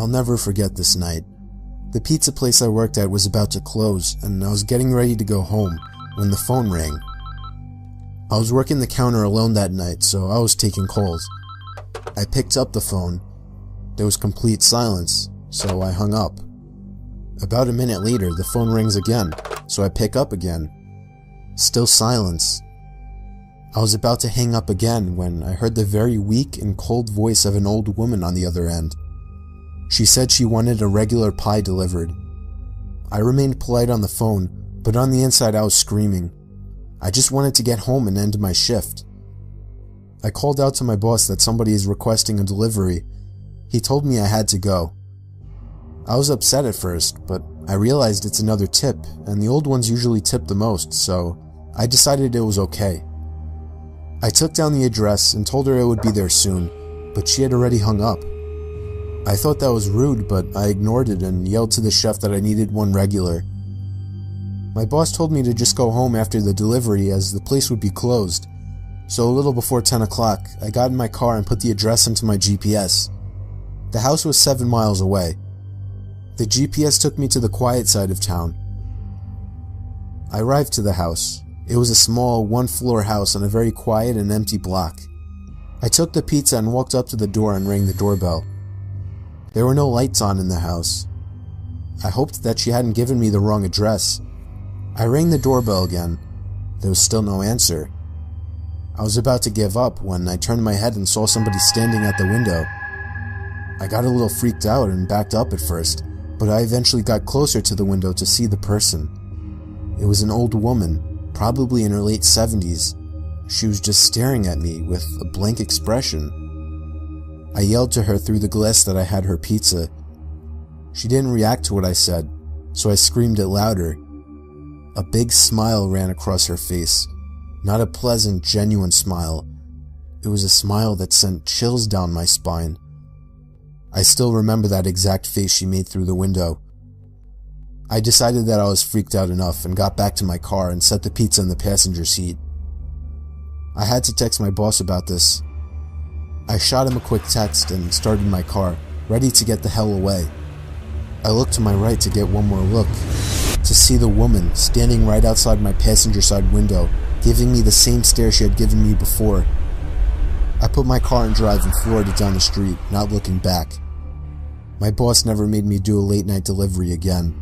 I'll never forget this night. The pizza place I worked at was about to close, and I was getting ready to go home when the phone rang. I was working the counter alone that night, so I was taking calls. I picked up the phone. There was complete silence, so I hung up. About a minute later, the phone rings again, so I pick up again. Still silence. I was about to hang up again when I heard the very weak and cold voice of an old woman on the other end. She said she wanted a regular pie delivered. I remained polite on the phone, but on the inside I was screaming. I just wanted to get home and end my shift. I called out to my boss that somebody is requesting a delivery. He told me I had to go. I was upset at first, but I realized it's another tip, and the old ones usually tip the most, so I decided it was okay. I took down the address and told her it would be there soon, but she had already hung up. I thought that was rude, but I ignored it and yelled to the chef that I needed one regular. My boss told me to just go home after the delivery as the place would be closed, so a little before 10 o'clock, I got in my car and put the address into my GPS. The house was 7 miles away. The GPS took me to the quiet side of town. I arrived to the house. It was a small, one-floor house on a very quiet and empty block. I took the pizza and walked up to the door and rang the doorbell. There were no lights on in the house. I hoped that she hadn't given me the wrong address. I rang the doorbell again. There was still no answer. I was about to give up when I turned my head and saw somebody standing at the window. I got a little freaked out and backed up at first, but I eventually got closer to the window to see the person. It was an old woman, probably in her late 70s. She was just staring at me with a blank expression. I yelled to her through the glass that I had her pizza. She didn't react to what I said, so I screamed it louder. A big smile ran across her face. Not a pleasant, genuine smile. It was a smile that sent chills down my spine. I still remember that exact face she made through the window. I decided that I was freaked out enough and got back to my car and set the pizza in the passenger seat. I had to text my boss about this. I shot him a quick text and started my car, ready to get the hell away. I looked to my right to get one more look, to see the woman standing right outside my passenger side window, giving me the same stare she had given me before. I put my car in drive and floored it down the street, not looking back. My boss never made me do a late night delivery again.